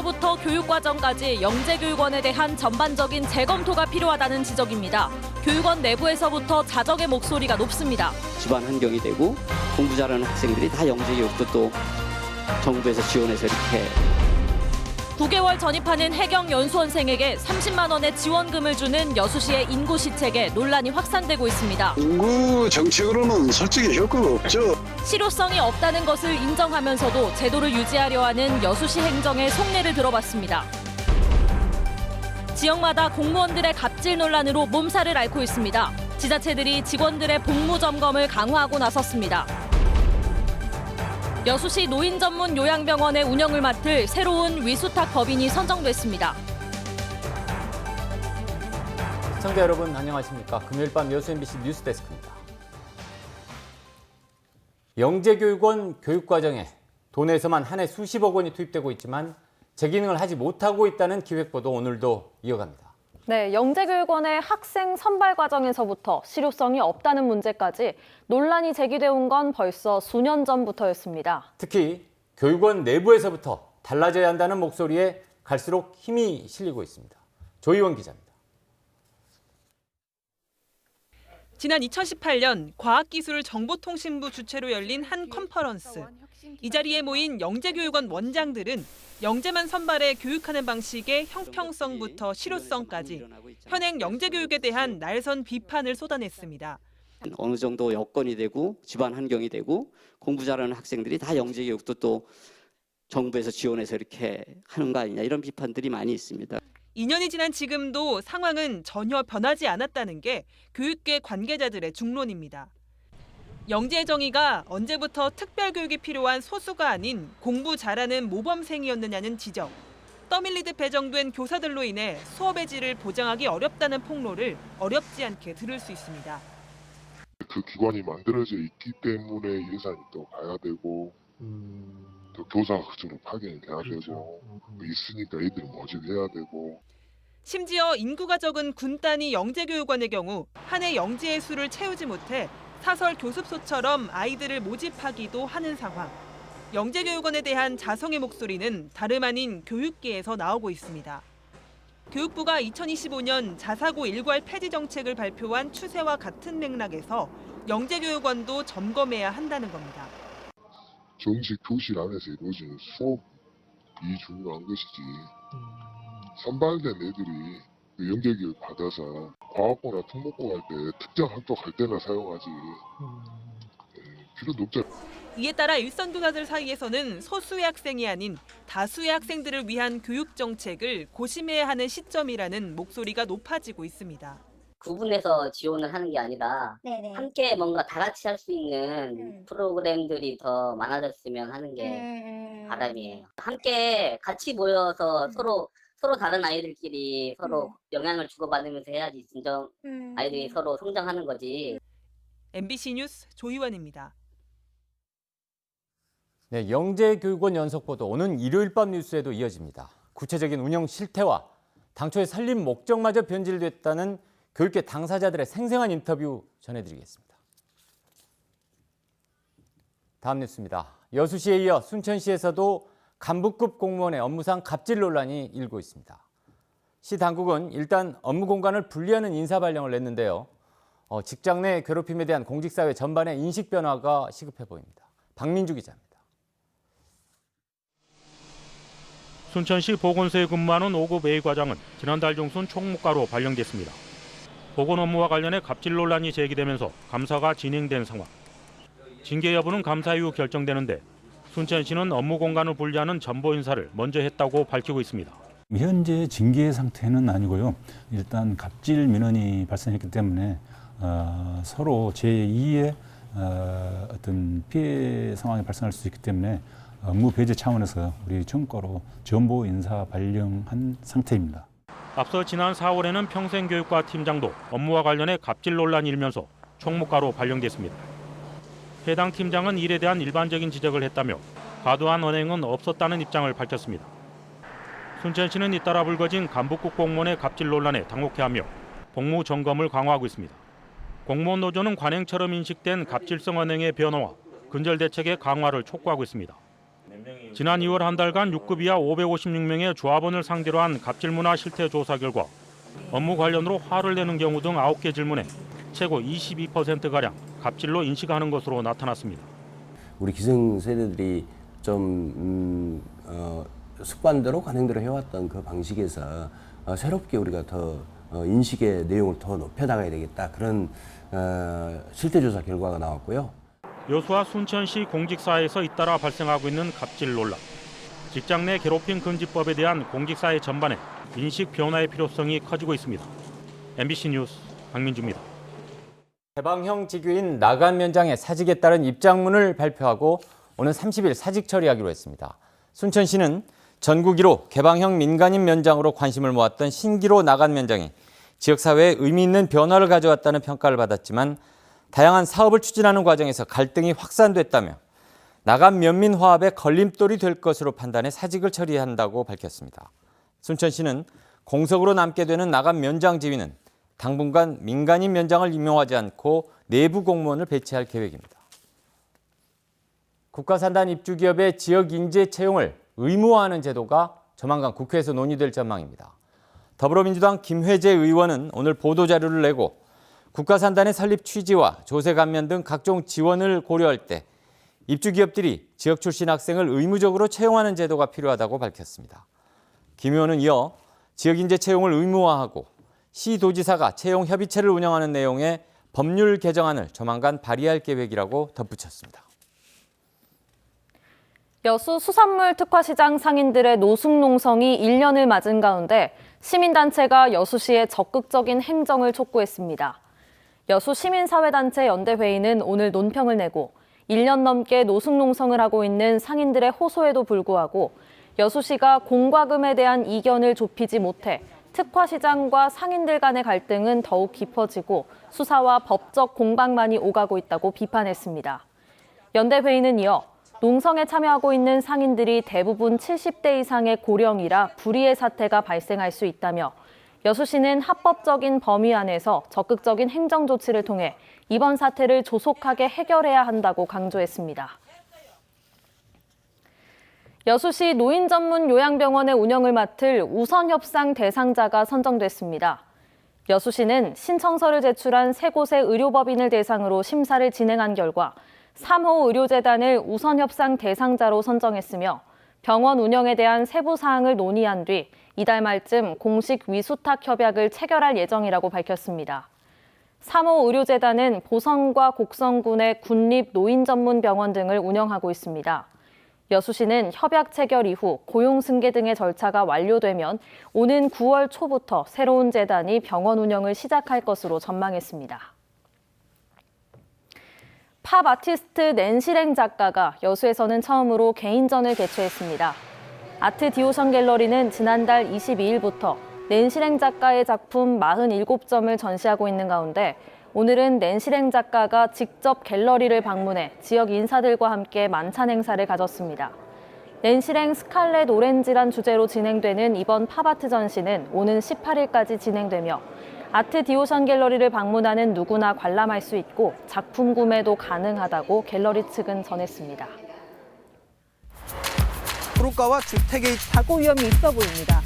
내부에서부터 교육과정까지 영재교육원에 대한 전반적인 재검토가 필요하다는 지적입니다. 교육원 내부에서부터 자정의 목소리가 높습니다. 집안 환경이 되고 공부 잘하는 학생들이 다 영재교육도 또 정부에서 지원해서 이렇게 9개월 전입하는 해경 연수원생에게 30만 원의 지원금을 주는 여수시의 인구시책에 논란이 확산되고 있습니다. 인구 정책으로는 솔직히 효과가 없죠. 실효성이 없다는 것을 인정하면서도 제도를 유지하려 하는 여수시 행정의 속내를 들어봤습니다. 지역마다 공무원들의 갑질 논란으로 몸살을 앓고 있습니다. 지자체들이 직원들의 복무 점검을 강화하고 나섰습니다. 여수시 노인 전문 요양병원의 운영을 맡을 새로운 위수탁 법인이 선정됐습니다. 시청자 여러분 안녕하십니까? 금요일 밤 여수 MBC 뉴스데스크입니다. 영재교육원 교육과정에 돈에서만 한 해 수십억 원이 투입되고 있지만 재기능을 하지 못하고 있다는 기획보도 오늘도 이어갑니다. 네, 영재교육원의 학생 선발 과정에서부터 실효성이 없다는 문제까지 논란이 제기돼 온 건 벌써 수년 전부터였습니다. 특히 교육원 내부에서부터 달라져야 한다는 목소리에 갈수록 힘이 실리고 있습니다. 조희원 기자입니다. 지난 2018년 과학기술정보통신부 주최로 열린 한 컨퍼런스. 이 자리에 모인 영재교육원 원장들은 영재만 선발해 교육하는 방식의 형평성부터 실효성까지 현행 영재교육에 대한 날선 비판을 쏟아냈습니다. 어느 정도 여건이 되고 집안 환경이 되고 공부 잘하는 학생들이 다 영재교육도 또 정부에서 지원해서 이렇게 하는 거 아니냐 이런 비판들이 많이 있습니다. 2년이 지난 지금도 상황은 전혀 변하지 않았다는 게 교육계 관계자들의 중론입니다. 영재 정의가 언제부터 특별교육이 필요한 소수가 아닌 공부 잘하는 모범생이었느냐는 지적. 떠밀리듯 배정된 교사들로 인해 수업의 질을 보장하기 어렵다는 폭로를 어렵지 않게 들을 수 있습니다. 그 기관이 만들어져 있기 때문에 예산이 또 가야 되고 또 교사 수로 파견이 돼야 되고 있으니까 애들이 모집해야 되고. 심지어 인구가 적은 군 단위 영재교육원의 경우 한 해 영재의 수를 채우지 못해 사설 교습소처럼 아이들을 모집하기도 하는 상황. 영재교육원에 대한 자성의 목소리는 다름 아닌 교육계에서 나오고 있습니다. 교육부가 2025년 자사고 일괄 폐지 정책을 발표한 추세와 같은 맥락에서 영재교육원도 점검해야 한다는 겁니다. 정식 교실 안에서 이루어지는 수업이 중요한 것이지 선발된 애들이 영재교육 받아서 과학고나 특목고 할 때 특정 학교 갈 때나 사용하지 필요도 없잖아요. 이에 따라 일선교사들 사이에서는 소수의 학생이 아닌 다수의 학생들을 위한 교육 정책을 고심해야 하는 시점이라는 목소리가 높아지고 있습니다. 구분해서 지원을 하는 게 아니라 네네. 함께 뭔가 다 같이 할 수 있는 프로그램들이 더 많아졌으면 하는 게 바람이에요. 함께 같이 모여서 서로 다른 아이들끼리 서로 영향을 주고받으면서 해야지 진정 아이들이 서로 성장하는 거지. MBC 뉴스 조희원입니다. 네, 영재교육원 연속보도 오는 일요일 밤 뉴스에도 이어집니다. 구체적인 운영 실태와 당초의 설립 목적마저 변질됐다는 교육계 당사자들의 생생한 인터뷰 전해드리겠습니다. 다음 뉴스입니다. 여수시에 이어 순천시에서도 간부급 공무원의 업무상 갑질 논란이 일고 있습니다. 시 당국은 일단 업무 공간을 분리하는 인사 발령을 냈는데요. 직장 내 괴롭힘에 대한 공직사회 전반의 인식 변화가 시급해 보입니다. 박민주 기자입니다. 순천시 보건소에 근무하는 5급 A 과장은 지난달 중순 총무과로 발령됐습니다. 보건 업무와 관련해 갑질 논란이 제기되면서 감사가 진행된 상황. 징계 여부는 감사 이후 결정되는데 순천시는 업무 공간을 분리하는 전보 인사를 먼저 했다고 밝히고 있습니다. 현재 징계 상태는 아니고요. 일단 갑질 민원이 발생했기 때문에 서로 제2의 어떤 피해 상황이 발생할 수 있기 때문에 업무 배제 차원에서 우리 정과로 전보 인사 발령한 상태입니다. 앞서 지난 4월에는 평생교육과 팀장도 업무와 관련해 갑질 논란이 일면서 총무과로 발령됐습니다. 해당 팀장은 일에 대한 일반적인 지적을 했다며 과도한 언행은 없었다는 입장을 밝혔습니다. 순천시는 잇따라 불거진 간부급 공무원의 갑질 논란에 당혹해하며 복무 점검을 강화하고 있습니다. 공무원 노조는 관행처럼 인식된 갑질성 언행의 변화와 근절 대책의 강화를 촉구하고 있습니다. 지난 2월 한 달간 6급 이하 556명의 조합원을 상대로 한 갑질 문화 실태 조사 결과 업무 관련으로 화를 내는 경우 등 9개 질문에 최고 22%가량 갑질로 인식하는 것으로 나타났습니다. 우리 기성세대들이 좀 습관대로 관행대로 해왔던 그 방식에서 새롭게 우리가 더 인식의 내용을 더 높여나가야 되겠다. 그런 실태조사 결과가 나왔고요. 여수와 순천시 공직사회에서 잇따라 발생하고 있는 갑질 논란. 직장 내 괴롭힘 금지법에 대한 공직사회 전반에 인식 변화의 필요성이 커지고 있습니다. MBC 뉴스 박민주입니다. 개방형 직위인 나간 면장의 사직에 따른 입장문을 발표하고 오는 30일 사직 처리하기로 했습니다. 순천시는 전국 1호 개방형 민간인 면장으로 관심을 모았던 신기로 나간 면장이 지역사회에 의미 있는 변화를 가져왔다는 평가를 받았지만 다양한 사업을 추진하는 과정에서 갈등이 확산됐다며 나간 면민 화합에 걸림돌이 될 것으로 판단해 사직을 처리한다고 밝혔습니다. 순천시는 공석으로 남게 되는 나간 면장 지위는 당분간 민간인 면장을 임용하지 않고 내부 공무원을 배치할 계획입니다. 국가산단 입주기업의 지역 인재 채용을 의무화하는 제도가 조만간 국회에서 논의될 전망입니다. 더불어민주당 김회재 의원은 오늘 보도자료를 내고 국가산단의 설립 취지와 조세 감면 등 각종 지원을 고려할 때 입주기업들이 지역 출신 학생을 의무적으로 채용하는 제도가 필요하다고 밝혔습니다. 김 의원은 이어 지역인재 채용을 의무화하고 시도지사가 채용 협의체를 운영하는 내용의 법률 개정안을 조만간 발의할 계획이라고 덧붙였습니다. 여수 수산물 특화시장 상인들의 노숙농성이 1년을 맞은 가운데 시민단체가 여수시의 적극적인 행정을 촉구했습니다. 여수 시민사회단체 연대회의는 오늘 논평을 내고 1년 넘게 노숙농성을 하고 있는 상인들의 호소에도 불구하고 여수시가 공과금에 대한 이견을 좁히지 못해 특화시장과 상인들 간의 갈등은 더욱 깊어지고 수사와 법적 공방만이 오가고 있다고 비판했습니다. 연대회의는 이어 농성에 참여하고 있는 상인들이 대부분 70대 이상의 고령이라 불이의 사태가 발생할 수 있다며 여수시는 합법적인 범위 안에서 적극적인 행정 조치를 통해 이번 사태를 조속하게 해결해야 한다고 강조했습니다. 여수시 노인 전문 요양병원의 운영을 맡을 우선 협상 대상자가 선정됐습니다. 여수시는 신청서를 제출한 3곳의 의료법인을 대상으로 심사를 진행한 결과 3호 의료재단을 우선 협상 대상자로 선정했으며 병원 운영에 대한 세부 사항을 논의한 뒤 이달 말쯤 공식 위수탁 협약을 체결할 예정이라고 밝혔습니다. 3호 의료재단은 보성과 곡성군의 군립 노인 전문 병원 등을 운영하고 있습니다. 여수시는 협약 체결 이후 고용 승계 등의 절차가 완료되면 오는 9월 초부터 새로운 재단이 병원 운영을 시작할 것으로 전망했습니다. 팝 아티스트 낸시랭 작가가 여수에서는 처음으로 개인전을 개최했습니다. 아트 디오션 갤러리는 지난달 22일부터 낸시랭 작가의 작품 47점을 전시하고 있는 가운데 오늘은 낸시랭 작가가 직접 갤러리를 방문해 지역 인사들과 함께 만찬 행사를 가졌습니다. 낸시랭 스칼렛 오렌지란 주제로 진행되는 이번 팝아트 전시는 오는 18일까지 진행되며 아트 디오션 갤러리를 방문하는 누구나 관람할 수 있고 작품 구매도 가능하다고 갤러리 측은 전했습니다. 도로가와 주택의 사고 위험이 있어 보입니다.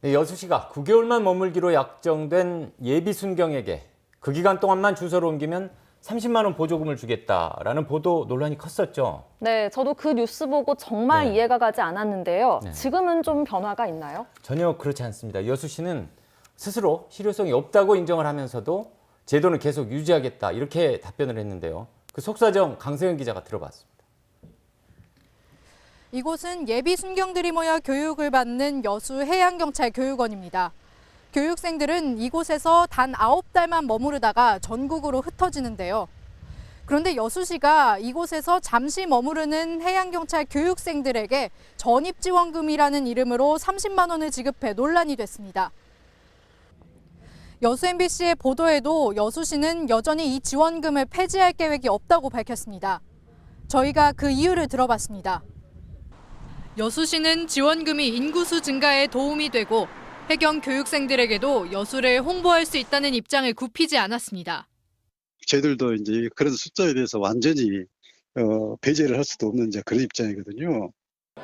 여수시가 9개월만 머물기로 약정된 예비 순경에게 그 기간 동안만 주소를 옮기면 30만 원 보조금을 주겠다라는 보도 논란이 컸었죠. 네, 저도 그 뉴스 보고 정말 이해가 가지 않았는데요. 지금은 좀 변화가 있나요? 전혀 그렇지 않습니다. 여수시는 스스로 실효성이 없다고 인정을 하면서도 제도는 계속 유지하겠다 이렇게 답변을 했는데요. 그 속사정 강세현 기자가 들어봤습니다. 이곳은 예비 순경들이 모여 교육을 받는 여수 해양경찰교육원입니다. 교육생들은 이곳에서 단 9달만 머무르다가 전국으로 흩어지는데요. 그런데 여수시가 이곳에서 잠시 머무르는 해양경찰 교육생들에게 전입지원금이라는 이름으로 30만 원을 지급해 논란이 됐습니다. 여수 MBC의 보도에도 여수시는 여전히 이 지원금을 폐지할 계획이 없다고 밝혔습니다. 저희가 그 이유를 들어봤습니다. 여수시는 지원금이 인구수 증가에 도움이 되고 해경 교육생들에게도 여수를 홍보할 수 있다는 입장을 굽히지 않았습니다. 저희들도 이제 그런 숫자에 대해서 완전히 배제를 할 수도 없는 이제 그런 입장이거든요.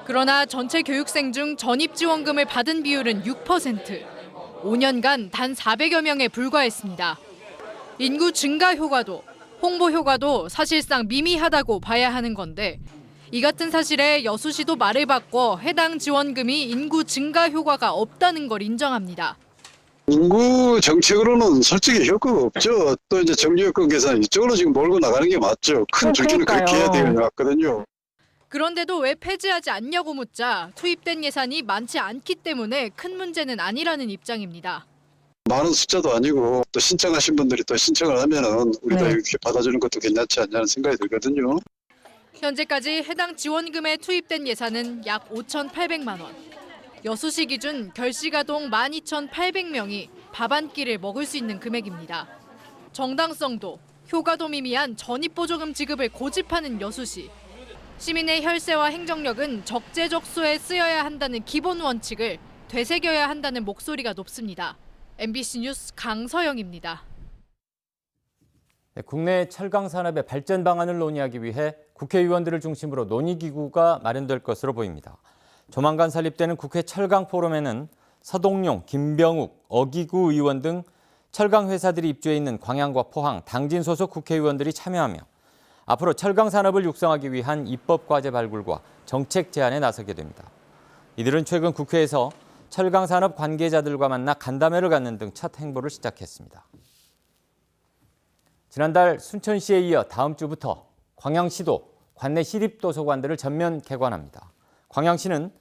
그러나 전체 교육생 중 전입 지원금을 받은 비율은 6%. 5년간 단 400여 명에 불과했습니다. 인구 증가 효과도, 홍보 효과도 사실상 미미하다고 봐야 하는 건데 이 같은 사실에 여수시도 말을 바꿔 해당 지원금이 인구 증가 효과가 없다는 걸 인정합니다. 인구 정책으로는 솔직히 효과가 없죠. 또 이제 정규여건 계산 이쪽으로 지금 몰고 나가는 게 맞죠. 큰 줄기는 그렇게 해야 되는 것 같거든요. 그런데도 왜 폐지하지 않냐고 묻자 투입된 예산이 많지 않기 때문에 큰 문제는 아니라는 입장입니다. 많은 숫자도 아니고 또 신청하신 분들이 또 신청을 하면은 우리가 이렇게 받아주는 것도 괜찮지 않냐는 생각이 들거든요. 현재까지 해당 지원금에 투입된 예산은 약 5,800만 원. 여수시 기준 결시가동 12,800명이 밥 한 끼를 먹을 수 있는 금액입니다. 정당성도, 효과도 미미한 전입보조금 지급을 고집하는 여수시. 시민의 혈세와 행정력은 적재적소에 쓰여야 한다는 기본 원칙을 되새겨야 한다는 목소리가 높습니다. MBC 뉴스 강서영입니다. 국내 철강 산업의 발전 방안을 논의하기 위해 국회의원들을 중심으로 논의기구가 마련될 것으로 보입니다. 조만간 설립되는 국회 철강 포럼에는 서동용, 김병욱, 어기구 의원 등 철강 회사들이 입주해 있는 광양과 포항, 당진 소속 국회의원들이 참여하며 앞으로 철강 산업을 육성하기 위한 입법 과제 발굴과 정책 제안에 나서게 됩니다. 이들은 최근 국회에서 철강 산업 관계자들과 만나 간담회를 갖는 등 첫 행보를 시작했습니다. 지난달 순천시에 이어 다음 주부터 광양시도 관내 시립도서관들을 전면 개관합니다. 광양시는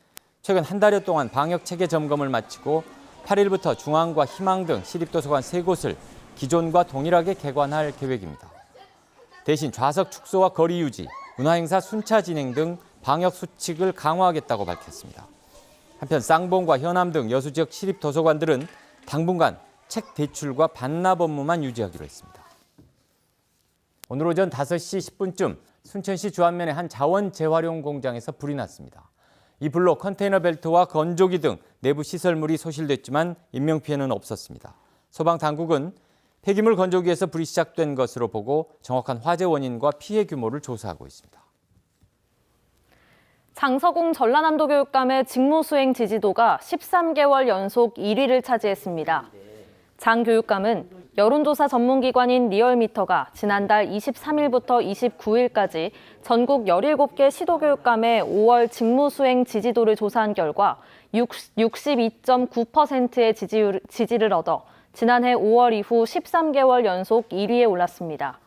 최근 한 달여 동안 방역 체계 점검을 마치고 8일부터 중앙과 희망 등 시립도서관 3곳을 기존과 동일하게 개관할 계획입니다. 대신 좌석 축소와 거리 유지, 문화행사 순차 진행 등 방역 수칙을 강화하겠다고 밝혔습니다. 한편 쌍봉과 현암 등 여수 지역 시립도서관들은 당분간 책 대출과 반납 업무만 유지하기로 했습니다. 오늘 오전 5시 10분쯤 순천시 주안면의 한 자원 재활용 공장에서 불이 났습니다. 이 불로 컨테이너 벨트와 건조기 등 내부 시설물이 소실됐지만 인명피해는 없었습니다. 소방당국은 폐기물 건조기에서 불이 시작된 것으로 보고 정확한 화재 원인과 피해 규모를 조사하고 있습니다. 장서공 전라남도 교육감의 직무수행 지지도가 13개월 연속 1위를 차지했습니다. 장 교육감은 여론조사 전문기관인 리얼미터가 지난달 23일부터 29일까지 전국 17개 시도교육감의 5월 직무수행 지지도를 조사한 결과 62.9%의 지지를 얻어 지난해 5월 이후 13개월 연속 1위에 올랐습니다.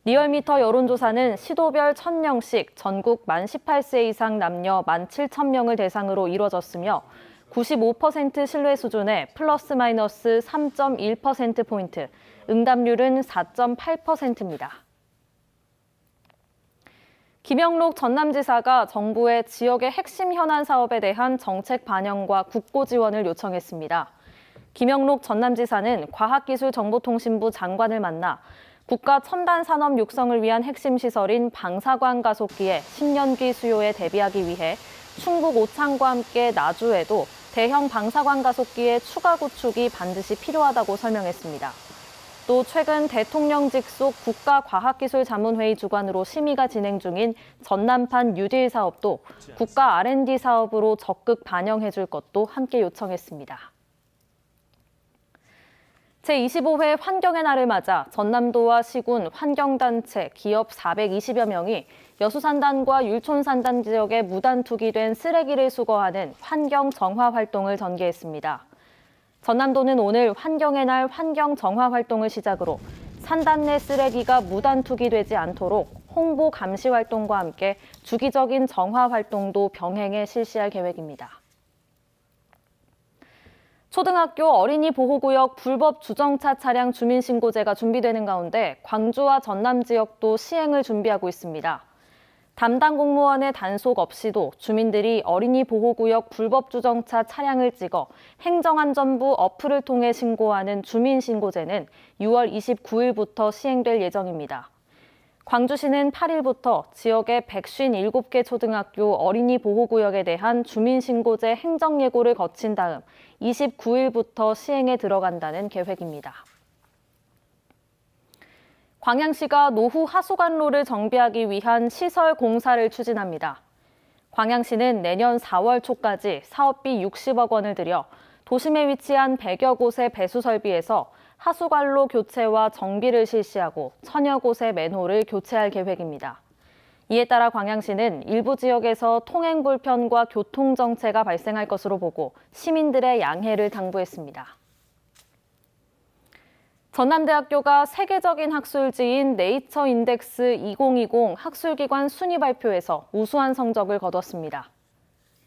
리얼미터 여론조사는 시도별 1,000명씩 전국 만 18세 이상 남녀 17,000명을 대상으로 이뤄졌으며 95% 신뢰 수준의 플러스 마이너스 3.1%포인트, 응답률은 4.8%입니다. 김영록 전남지사가 정부의 지역의 핵심 현안 사업에 대한 정책 반영과 국고 지원을 요청했습니다. 김영록 전남지사는 과학기술정보통신부 장관을 만나 국가 첨단 산업 육성을 위한 핵심 시설인 방사광 가속기의 10년기 수요에 대비하기 위해 충북 오창과 함께 나주에도 대형 방사광 가속기의 추가 구축이 반드시 필요하다고 설명했습니다. 또 최근 대통령 직속 국가과학기술자문회의 주관으로 심의가 진행 중인 전남판 뉴딜 사업도 국가 R&D 사업으로 적극 반영해 줄 것도 함께 요청했습니다. 제25회 환경의 날을 맞아 전남도와 시군, 환경단체, 기업 420여 명이 여수산단과 율촌산단 지역에 무단 투기된 쓰레기를 수거하는 환경 정화 활동을 전개했습니다. 전남도는 오늘 환경의 날 환경 정화 활동을 시작으로 산단 내 쓰레기가 무단 투기되지 않도록 홍보 감시 활동과 함께 주기적인 정화 활동도 병행해 실시할 계획입니다. 초등학교 어린이 보호구역 불법 주정차 차량 주민신고제가 준비되는 가운데 광주와 전남 지역도 시행을 준비하고 있습니다. 담당 공무원의 단속 없이도 주민들이 어린이 보호구역 불법 주정차 차량을 찍어 행정안전부 어플을 통해 신고하는 주민신고제는 6월 29일부터 시행될 예정입니다. 광주시는 8일부터 지역의 157개 초등학교 어린이 보호구역에 대한 주민신고제 행정예고를 거친 다음 29일부터 시행에 들어간다는 계획입니다. 광양시가 노후 하수관로를 정비하기 위한 시설 공사를 추진합니다. 광양시는 내년 4월 초까지 사업비 60억 원을 들여 도심에 위치한 100여 곳의 배수 설비에서 하수관로 교체와 정비를 실시하고 1000여 곳의 맨홀을 교체할 계획입니다. 이에 따라 광양시는 일부 지역에서 통행 불편과 교통 정체가 발생할 것으로 보고 시민들의 양해를 당부했습니다. 전남대학교가 세계적인 학술지인 네이처 인덱스 2020 학술기관 순위 발표에서 우수한 성적을 거뒀습니다.